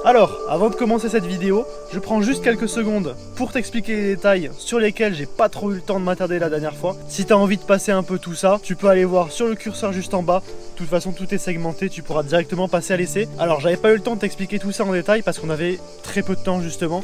Alors, avant de commencer cette vidéo, je prends juste quelques secondes pour t'expliquer les détails sur lesquels j'ai pas trop eu le temps de m'attarder la dernière fois. Si t'as envie de passer un peu tout ça, tu peux aller voir sur le curseur juste en bas. De toute façon, tout est segmenté, tu pourras directement passer à l'essai. Alors, j'avais pas eu le temps de t'expliquer tout ça en détail parce qu'on avait très peu de temps justement.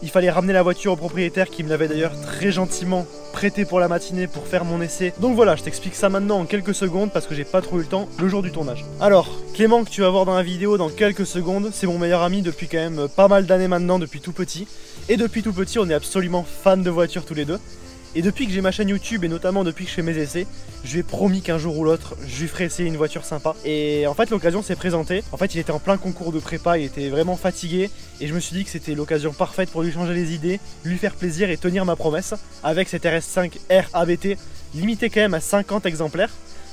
Il fallait ramener la voiture au propriétaire qui me l'avait d'ailleurs très gentiment prêté pour la matinée pour faire mon essai. Donc voilà, je t'explique ça maintenant en quelques secondes parce que j'ai pas trop eu le temps le jour du tournage. Alors, Clément que tu vas voir dans la vidéo dans quelques secondes, c'est mon meilleur ami depuis quand même pas mal d'années maintenant, depuis tout petit. Et depuis tout petit, on est absolument fans de voitures tous les deux. Et depuis que j'ai ma chaîne YouTube et notamment depuis que je fais mes essais, je lui ai promis qu'un jour ou l'autre, je lui ferai essayer une voiture sympa. Et en fait, l'occasion s'est présentée. En fait, il était en plein concours de prépa, il était vraiment fatigué. Et je me suis dit que c'était l'occasion parfaite pour lui changer les idées, lui faire plaisir et tenir ma promesse. Avec cette RS5 R ABT, limitée quand même à 50 exemplaires.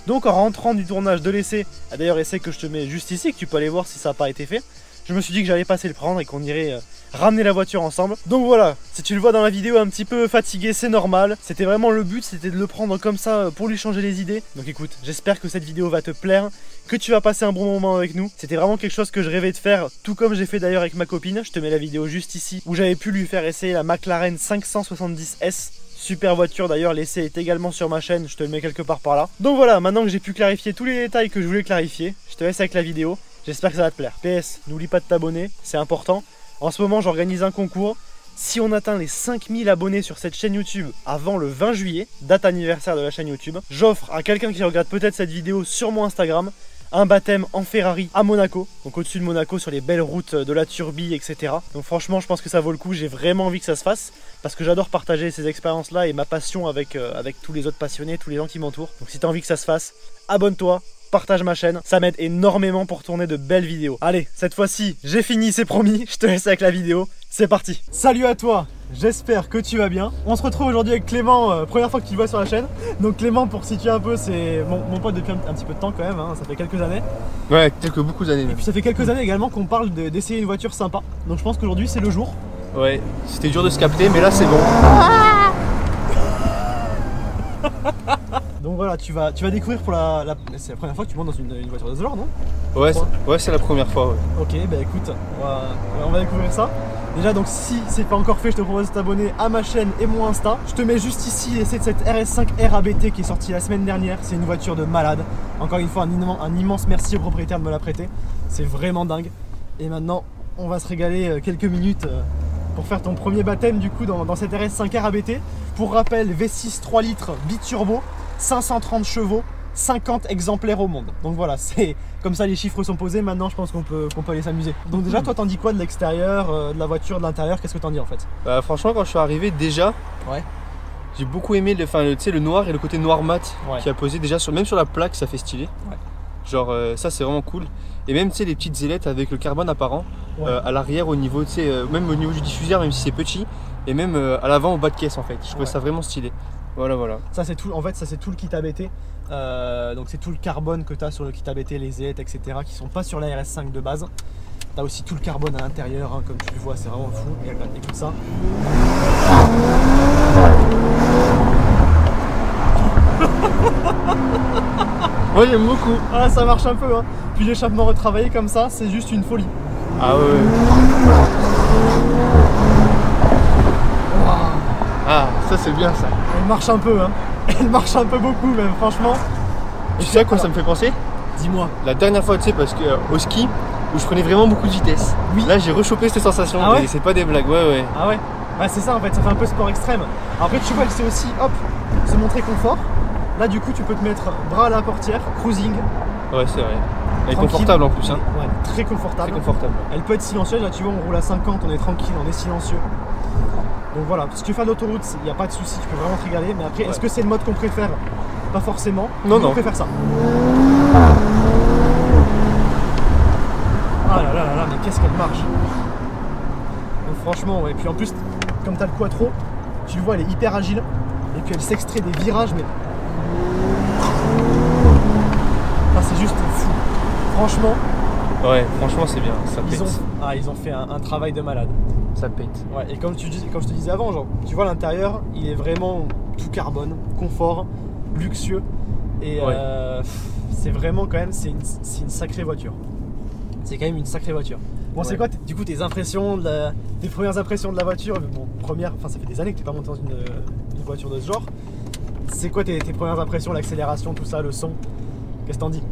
Donc en rentrant du tournage de l'essai, d'ailleurs essai que je te mets juste ici, que tu peux aller voir si ça n'a pas été fait, je me suis dit que j'allais passer le prendre et qu'on irait ramener la voiture ensemble. Donc voilà, si tu le vois dans la vidéo un petit peu fatigué, c'est normal. C'était vraiment le but, c'était de le prendre comme ça pour lui changer les idées. Donc écoute, j'espère que cette vidéo va te plaire, que tu vas passer un bon moment avec nous. C'était vraiment quelque chose que je rêvais de faire, tout comme j'ai fait d'ailleurs avec ma copine. Je te mets la vidéo juste ici, où j'avais pu lui faire essayer la McLaren 570S. Super voiture d'ailleurs, l'essai est également sur ma chaîne, je te le mets quelque part par là. Donc voilà, maintenant que j'ai pu clarifier tous les détails que je voulais clarifier, je te laisse avec la vidéo. J'espère que ça va te plaire. PS, n'oublie pas de t'abonner, c'est important. En ce moment, j'organise un concours. Si on atteint les 5000 abonnés sur cette chaîne YouTube avant le 20 juillet, date anniversaire de la chaîne YouTube, j'offre à quelqu'un qui regarde peut-être cette vidéo sur mon Instagram un baptême en Ferrari à Monaco, donc au-dessus de Monaco sur les belles routes de la Turbie, etc. Donc franchement, je pense que ça vaut le coup, j'ai vraiment envie que ça se fasse, parce que j'adore partager ces expériences-là et ma passion avec tous les autres passionnés, tous les gens qui m'entourent. Donc si tu as envie que ça se fasse, abonne-toi, partage ma chaîne, ça m'aide énormément pour tourner de belles vidéos. Allez, cette fois-ci, j'ai fini, c'est promis, je te laisse avec la vidéo, c'est parti. Salut à toi, j'espère que tu vas bien. On se retrouve aujourd'hui avec Clément, première fois que tu le vois sur la chaîne. Donc Clément, pour situer un peu, c'est mon pote depuis un petit peu de temps quand même, hein, ça fait quelques années. Ouais, beaucoup d'années. Et puis ça fait quelques années également qu'on parle d'essayer une voiture sympa. Donc je pense qu'aujourd'hui c'est le jour. Ouais, c'était dur de se capter, mais là c'est bon. Donc voilà, tu vas découvrir pour c'est la première fois que tu montes dans une voiture de ce genre, non? Ouais, c'est la première fois. Ouais. Ok, bah écoute, on va découvrir ça. Déjà, donc si c'est pas encore fait, je te propose de t'abonner à ma chaîne et mon Insta. Je te mets juste ici l'essai de cette RS5 R ABT qui est sortie la semaine dernière. C'est une voiture de malade. Encore une fois, un immense merci au propriétaire de me la prêter. C'est vraiment dingue. Et maintenant, on va se régaler quelques minutes pour faire ton premier baptême du coup dans cette RS5 R ABT. Pour rappel, V6 3 litres biturbo, 530 chevaux, 50 exemplaires au monde. Donc voilà, c'est comme ça, les chiffres sont posés. Maintenant, je pense qu'on peut aller s'amuser. Donc déjà, toi, t'en dis quoi de l'extérieur, de la voiture, de l'intérieur? Qu'est-ce que t'en dis en fait? Franchement, quand je suis arrivé déjà, j'ai beaucoup aimé le noir et le côté noir mat qui a posé déjà même sur la plaque, ça fait stylé. Genre ça, c'est vraiment cool. Et même les petites ailettes avec le carbone apparent à l'arrière au niveau, même au niveau du diffuseur, même si c'est petit, et même à l'avant au bas de caisse en fait. Je trouvais ça vraiment stylé. Voilà. Ça c'est tout, en fait, ça c'est tout le kit ABT. Donc c'est tout le carbone que tu as sur le kit ABT, les ailettes, etc. qui sont pas sur la RS5 de base. Tu as aussi tout le carbone à l'intérieur, hein, comme tu le vois, c'est vraiment fou. Et regarde, écoute ça. Moi j'aime beaucoup. Ah, ça marche un peu, hein. Puis l'échappement retravaillé comme ça, c'est juste une folie. Ah ouais. Ah, ça c'est bien ça. Elle marche un peu, hein. Elle marche un peu beaucoup même, franchement. Tu sais à quoi ça me fait penser? Dis-moi. La dernière fois, tu sais, parce que au ski, où je prenais vraiment beaucoup de vitesse. Oui. Là, j'ai rechopé cette sensation. Ah ouais? Et c'est pas des blagues, ouais. Ah ouais? Bah c'est ça en fait, ça fait un peu sport extrême. Après tu vois, elle sait aussi, hop, se montrer confort. Là du coup, tu peux te mettre bras à la portière, cruising. Ouais, c'est vrai. Elle est Tranquille. confortable en plus, hein. Ouais, très confortable. Très confortable. Elle peut être silencieuse, là tu vois, on roule à 50, on est tranquille, on est silencieux. Donc voilà, si tu fais de l'autoroute, il n'y a pas de souci, tu peux vraiment te régaler. Mais après, est-ce que c'est le mode qu'on préfère? Pas forcément. Non. On préfère ça. Ah là, mais qu'est-ce qu'elle marche. Donc franchement, ouais. Et puis en plus, comme tu as le quattro, tu le vois, elle est hyper agile. Et puis elle s'extrait des virages, mais... Ah, c'est juste fou. Franchement... Ouais, franchement c'est bien, ça pète. Ils ont fait un travail de malade. Ça pète. Ouais, et comme je te disais avant, genre, tu vois l'intérieur, il est vraiment tout carbone, confort, luxueux. Et c'est vraiment quand même, c'est une sacrée voiture. C'est quand même une sacrée voiture. Bon, c'est quoi du coup tes impressions, tes premières impressions de la voiture? Bon, ça fait des années que tu n'es pas monté dans une voiture de ce genre. C'est quoi tes premières impressions, l'accélération, tout ça, le son? Qu'est-ce que t'en dis?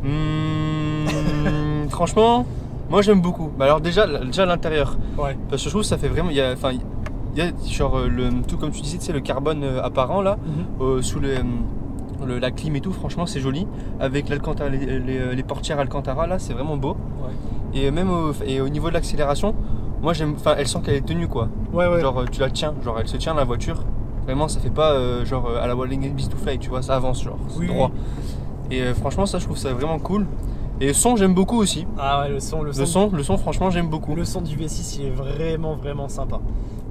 Franchement, moi j'aime beaucoup. Bah alors déjà l'intérieur. Ouais. Parce que je trouve que ça fait vraiment. Il y a genre tout comme tu disais, tu sais, le carbone apparent là, sous la clim et tout, franchement c'est joli. Avec l'Alcantara, les portières Alcantara là, c'est vraiment beau. Ouais. Et même au niveau de l'accélération, moi j'aime. Enfin, elle sent qu'elle est tenue quoi. Ouais. Genre tu la tiens, genre elle se tient la voiture. Vraiment ça fait pas genre à la Walling Beast to Fly, tu vois, ça avance genre, c'est droit. Et franchement ça je trouve ça vraiment cool. Et le son j'aime beaucoup aussi. Ah ouais, le son franchement j'aime beaucoup. Le son du V6 il est vraiment sympa.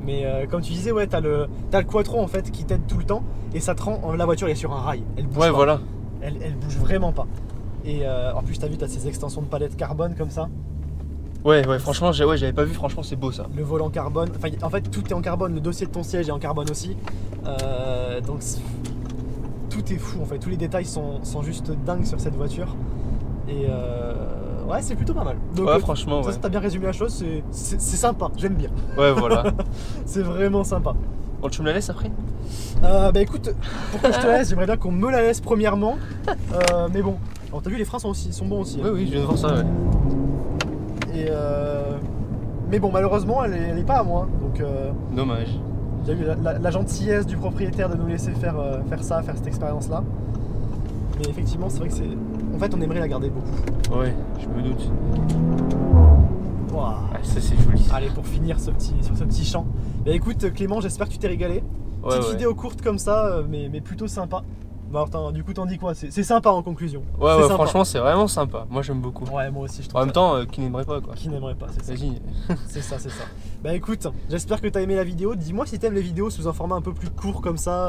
Mais comme tu disais, ouais, t'as le quattro en fait qui t'aide tout le temps et ça te rend. La voiture elle est sur un rail, elle bouge pas. Voilà. Elle bouge vraiment pas. Et en plus t'as vu, t'as ces extensions de palette carbone comme ça. Ouais, franchement, j'avais pas vu, franchement c'est beau ça. Le volant carbone, enfin en fait tout est en carbone, le dossier de ton siège est en carbone aussi. Donc tout est fou en fait, tous les détails sont juste dingues sur cette voiture. Et ouais, c'est plutôt pas mal. Donc, ouais, franchement, ça, t'as bien résumé la chose, c'est sympa, j'aime bien. Ouais, voilà. C'est vraiment sympa. Bon, tu me la laisses après? Bah écoute, pour que je te laisse, j'aimerais bien qu'on me la laisse premièrement. Mais bon, alors t'as vu, les freins sont bons aussi. Oui, oui, je viens de voir ça, ouais. Et mais bon, malheureusement, elle est pas à moi. Donc dommage. J'ai eu la gentillesse du propriétaire de nous laisser faire cette expérience-là. Mais effectivement, c'est vrai que en fait, on aimerait la garder beaucoup. Ouais, je me doute. Wow. Ah, ça c'est joli. Allez, pour finir sur ce petit champ. Bah écoute Clément, j'espère que tu t'es régalé. Petite vidéo courte comme ça, mais plutôt sympa. Bah, alors, du coup, t'en dis quoi? C'est sympa en conclusion. Ouais, franchement, c'est vraiment sympa. Moi, j'aime beaucoup. Ouais, moi aussi, je trouve. En même temps, qui n'aimerait pas quoi? Qui n'aimerait pas, c'est ça. Vas-y. C'est ça. Bah écoute, j'espère que t'as aimé la vidéo. Dis-moi si t'aimes les vidéos sous un format un peu plus court comme ça,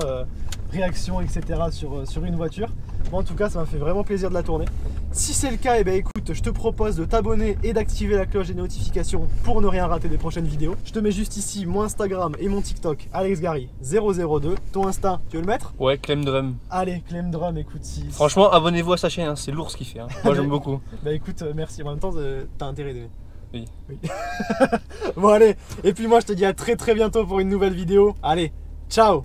réaction, etc. sur une voiture. Moi, en tout cas, ça m'a fait vraiment plaisir de la tourner. Si c'est le cas, écoute, je te propose de t'abonner et d'activer la cloche des notifications pour ne rien rater des prochaines vidéos. Je te mets juste ici mon Instagram et mon TikTok, AlexGary002. Ton Insta, tu veux le mettre? Ouais, Clemdrum. Allez, Clemdrum, écoute, si... Franchement, abonnez-vous à sa chaîne, hein, c'est lourd ce qu'il fait. Hein. Moi, j'aime beaucoup. Bah écoute, merci. En même temps, t'as intérêt d'aimer. Oui. Bon, allez. Et puis moi, je te dis à très bientôt pour une nouvelle vidéo. Allez, ciao!